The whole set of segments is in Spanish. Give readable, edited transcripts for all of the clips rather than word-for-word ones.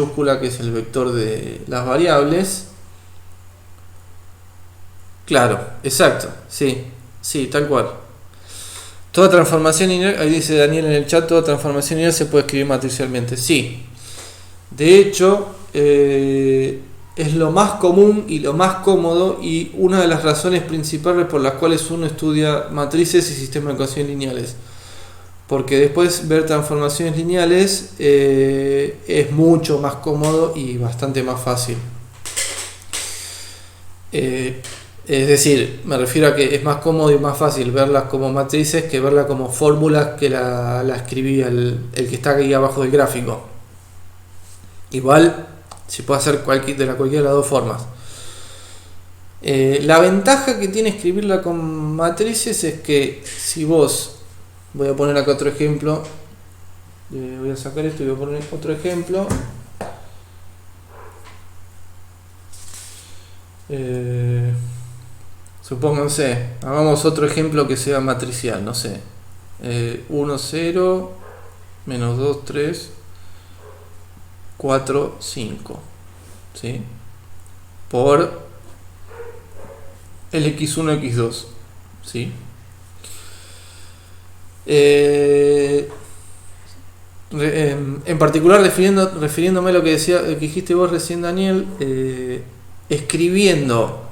mayúscula, que es el vector de las variables. Claro, exacto, sí, sí, tal cual. Toda transformación lineal, ahí dice Daniel en el chat, toda transformación lineal se puede escribir matricialmente. Sí, de hecho, es lo más común y lo más cómodo, y una de las razones principales por las cuales uno estudia matrices y sistemas de ecuaciones lineales. Porque después ver transformaciones lineales es mucho más cómodo y bastante más fácil. Es decir, me refiero a que es más cómodo y más fácil verlas como matrices que verlas como fórmulas que la escribí el que está ahí abajo del gráfico. Igual se puede hacer cualquiera de las dos formas. La ventaja que tiene escribirla con matrices es que si vos, voy a poner acá otro ejemplo, voy a sacar esto y voy a poner otro ejemplo. Supónganse, hagamos otro ejemplo que sea matricial, no sé, 1, 0, menos 2, 3, 4, 5, ¿sí? Por el x1, x2, ¿sí? En particular, refiriéndome a lo que dijiste vos recién, Daniel, escribiendo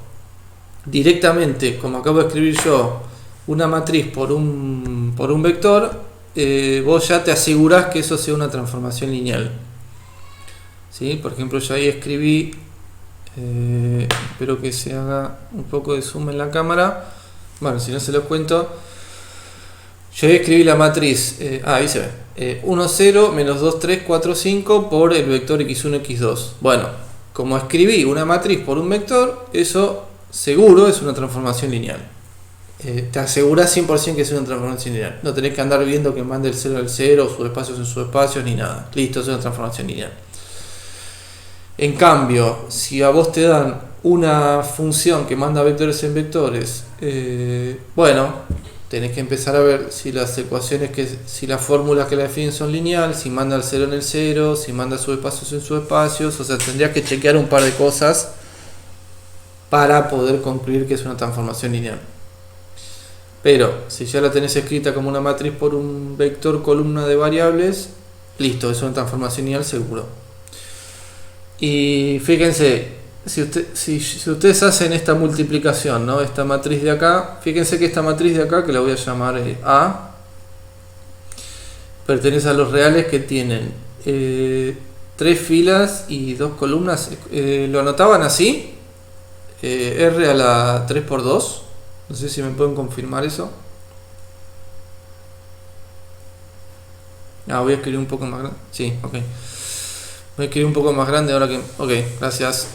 directamente, como acabo de escribir yo, una matriz por un vector, vos ya te asegurás que eso sea una transformación lineal, ¿sí? Por ejemplo, yo ahí escribí, espero que se haga un poco de zoom en la cámara, bueno, si no se los cuento. Yo ahí escribí la matriz, ahí se ve, 1, 0, menos 2, 3, 4, 5 por el vector x1, x2. Bueno, como escribí una matriz por un vector, eso seguro es una transformación lineal. Te aseguras 100% que es una transformación lineal. No tenés que andar viendo que mande el 0 al 0, subespacios en subespacios, ni nada. Listo, es una transformación lineal. En cambio, si a vos te dan una función que manda vectores en vectores, bueno, tenés que empezar a ver si las ecuaciones, si las fórmulas que la definen son lineales, si manda el 0 en el 0, si manda subespacios en subespacios. O sea, tendrías que chequear un par de cosas para poder concluir que es una transformación lineal. Pero si ya la tenés escrita como una matriz por un vector columna de variables, listo, es una transformación lineal seguro. Y fíjense, si ustedes hacen esta multiplicación, ¿no? Esta matriz de acá, fíjense que esta matriz de acá, que la voy a llamar A, pertenece a los reales que tienen 3 filas y 2 columnas. ¿Lo anotaban así? R a la 3 por 2. No sé si me pueden confirmar eso. Voy a escribir un poco más grande. Sí, ok. Voy a escribir un poco más grande ahora que... Ok, gracias.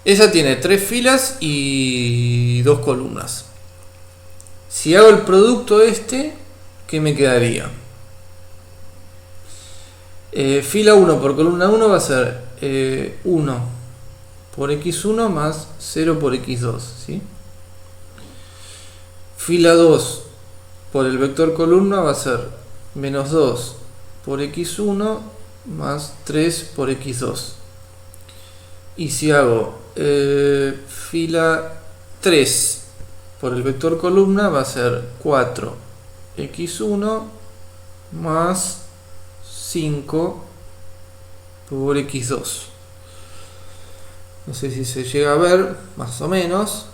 Esa tiene 3 filas y 2 columnas. Si hago el producto ¿qué me quedaría? Fila 1 por columna 1 va a ser 1 por x1 más 0 por x2, ¿sí? Fila 2 por el vector columna va a ser menos 2 por x1 más 3 por x2. Y si hago fila 3 por el vector columna va a ser 4x1 más 5 por x2. No sé si se llega a ver, más o menos.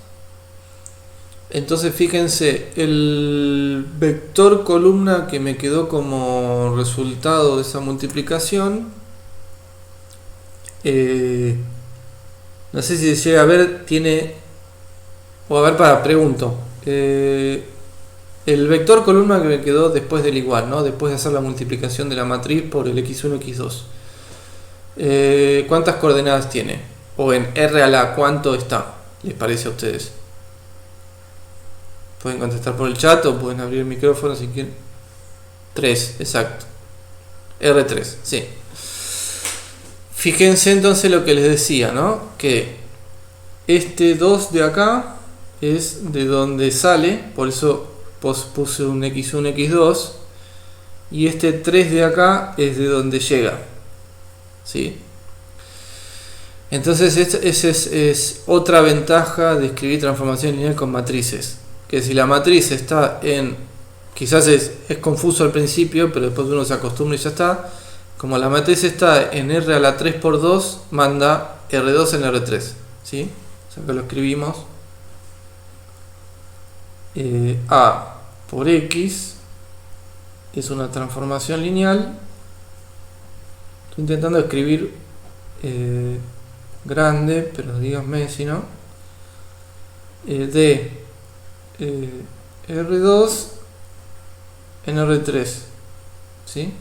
Entonces fíjense, el vector columna que me quedó como resultado de esa multiplicación, no sé si se llega a ver, tiene... O a ver, pregunto. El vector columna que me quedó después del igual, ¿no? Después de hacer la multiplicación de la matriz por el x1, x2. ¿Cuántas coordenadas tiene? O en R a la, ¿cuánto está? ¿Les parece a ustedes? Pueden contestar por el chat o pueden abrir el micrófono si quieren. 3, exacto. R3, sí. Fíjense entonces lo que les decía, ¿no? Que este 2 de acá es de donde sale, por eso puse un x1, x2, y este 3 de acá es de donde llega. ¿sí? Entonces esa es otra ventaja de escribir transformación lineal con matrices, que si la matriz está en, quizás es confuso al principio, pero después uno se acostumbra y ya está. Como la matriz está en R a la 3 por 2, manda R2 en R3, ¿sí? O sea que lo escribimos A por X es una transformación lineal. Estoy intentando escribir grande, pero díganme si no, de R2 en R3, ¿sí?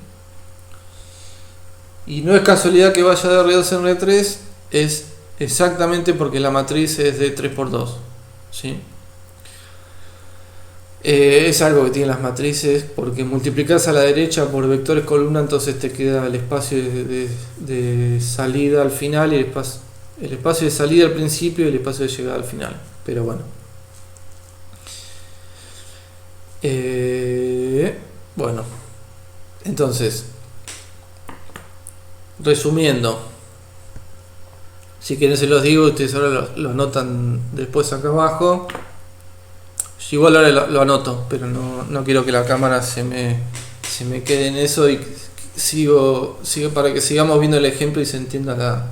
Y no es casualidad que vaya de R2 en R3, es exactamente porque la matriz es de 3 por 2, ¿sí? Es algo que tienen las matrices, porque multiplicas a la derecha por vectores columna, entonces te queda el espacio de salida al final y el espacio de salida al principio y el espacio de llegada al final. Pero bueno. Bueno. Entonces, resumiendo, si quieren se los digo, ustedes ahora lo anotan después acá abajo. Yo igual ahora lo anoto, pero no quiero que la cámara se me quede en eso y sigo para que sigamos viendo el ejemplo y se entienda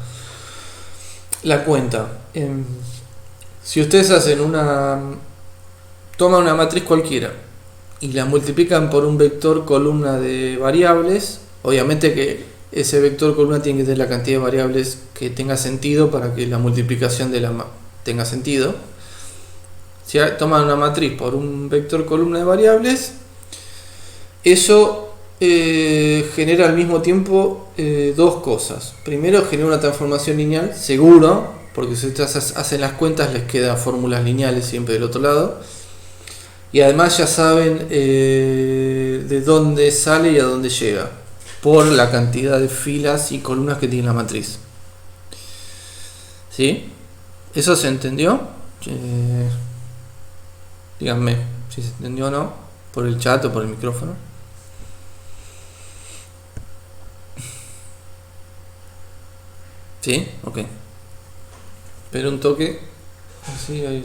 la cuenta. Si ustedes toman una matriz cualquiera y la multiplican por un vector columna de variables, obviamente que ese vector columna tiene que tener la cantidad de variables que tenga sentido para que la multiplicación tenga sentido. Si toman una matriz por un vector columna de variables, eso genera al mismo tiempo dos cosas. Primero, genera una transformación lineal, seguro, porque si ustedes hacen las cuentas les quedan fórmulas lineales siempre del otro lado. Y además ya saben de dónde sale y a dónde llega, por la cantidad de filas y columnas que tiene la matriz. ¿Sí? ¿Eso se entendió? Díganme si se entendió o no, por el chat o por el micrófono. ¿Sí? Ok. Espera un toque. Así, ahí.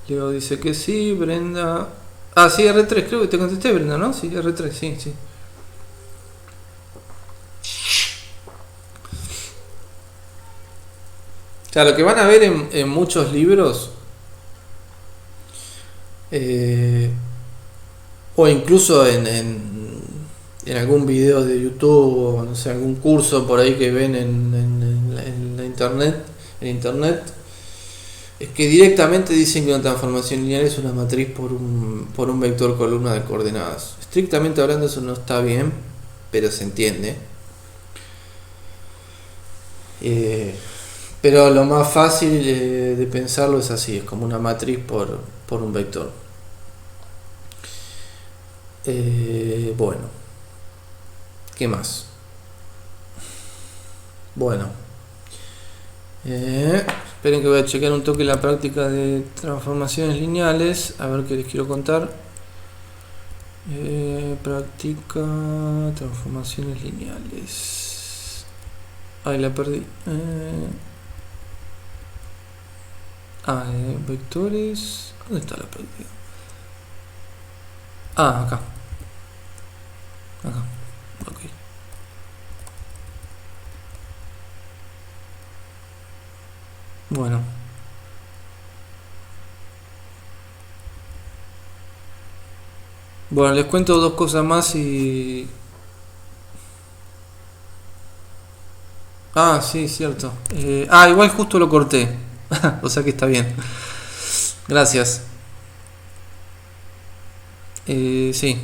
Leo dice que sí, Brenda... Ah, sí, R3, creo que te contesté, Brenda, ¿no? Sí, R3, sí. O sea, lo que van a ver en muchos libros... o incluso en algún video de YouTube o no sé, algún curso por ahí que ven en la internet, es que directamente dicen que una transformación lineal es una matriz por un vector columna de coordenadas. Estrictamente hablando eso no está bien, pero se entiende. Pero lo más fácil de pensarlo es así, es como una matriz por un vector. Bueno, ¿qué más? Bueno, esperen que voy a chequear un toque la práctica de transformaciones lineales, a ver qué les quiero contar. Práctica transformaciones lineales. Ahí la perdí. Vectores. ¿Dónde está la práctica? Acá. Ok. Bueno. Bueno, les cuento dos cosas más y... sí, cierto. Igual justo lo corté. O sea que está bien. Gracias. Sí.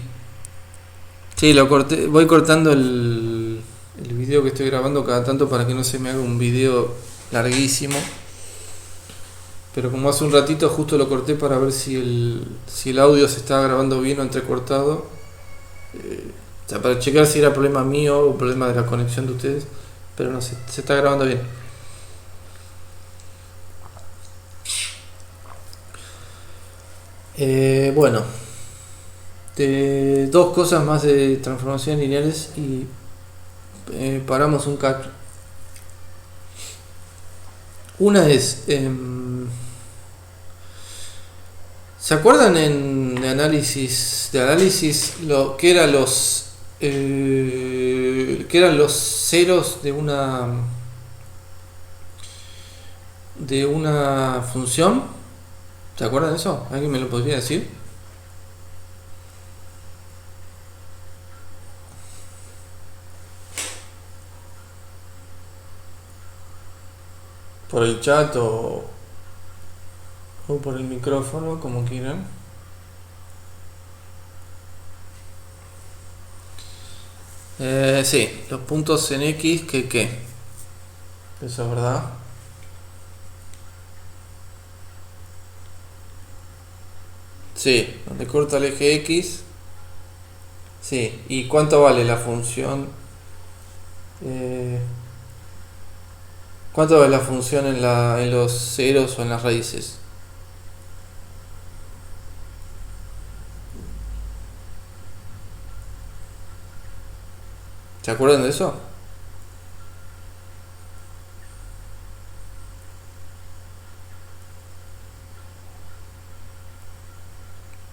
Sí, lo corté. Voy cortando el video que estoy grabando cada tanto para que no se me haga un video larguísimo. Pero como hace un ratito justo lo corté para ver si el audio se estaba grabando bien o entrecortado. O sea, para checar si era problema mío o problema de la conexión de ustedes. Pero no, se está grabando bien. Bueno. Dos cosas más de transformaciones lineales y paramos un cacho. Una es, ¿se acuerdan de análisis lo que eran los ceros de una función? ¿Se acuerdan de eso? ¿Alguien me lo podría decir? Por el chat o por el micrófono, como quieran. Sí, los puntos en X que eso es verdad. Sí, donde corta el eje X. Sí, ¿y cuánto vale la función? ¿Cuánto vale la función en los ceros o en las raíces? ¿Se acuerdan de eso?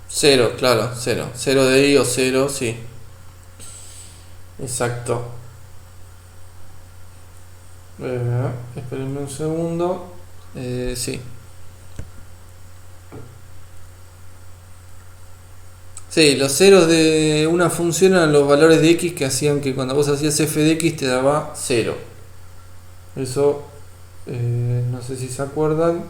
Cero, claro, cero. Cero de I o cero, sí. Exacto. Espérenme un segundo. Sí. Sí, los ceros de una función eran los valores de X que hacían que cuando vos hacías f de X te daba cero. Eso, no sé si se acuerdan.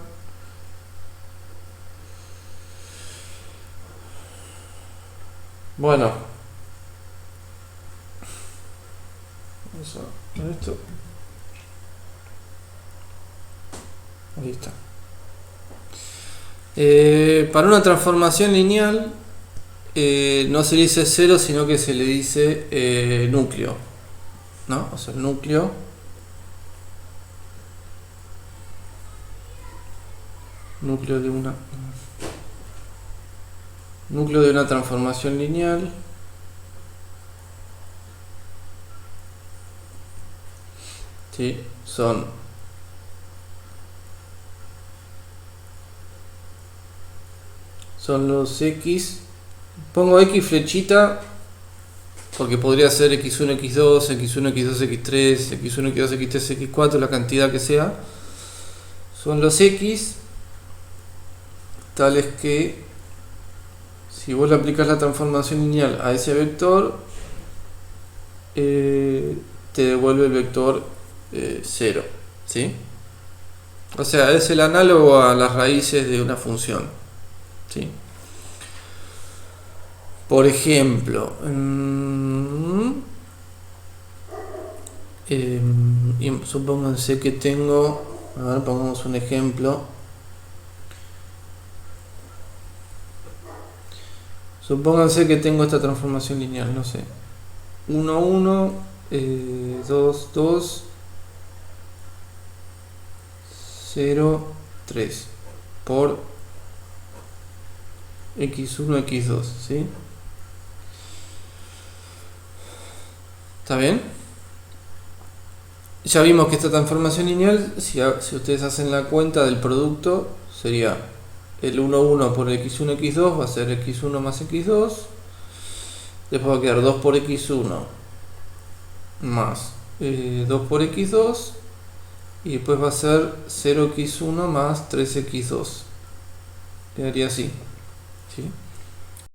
Bueno. Eso, esto. Ahí está. Para una transformación lineal no se le dice cero, sino que se le dice núcleo, ¿no? O sea, el núcleo de una transformación lineal. Sí, son los X. Pongo X flechita porque podría ser X1, X2, X1, X2, X3, X1, X2, X3, X4, la cantidad que sea. Son los X tales que si vos le aplicas la transformación lineal a ese vector, te devuelve el vector 0, ¿sí? O sea, es el análogo a las raíces de una función, ¿sí? Por ejemplo, supónganse que tengo, a ver, pongamos un ejemplo. Supónganse que tengo esta transformación lineal, no sé, 1, 1, 2, 2, 0, 3 por x1, x2, ¿sí? ¿Está bien? Ya vimos que esta transformación lineal, si ustedes hacen la cuenta del producto, sería el 1, 1 por x1, x2 va a ser x1 más x2. Después va a quedar 2 por x1 más 2 por x2. Y después va a ser 0x1 más 3x2. Quedaría así, ¿sí?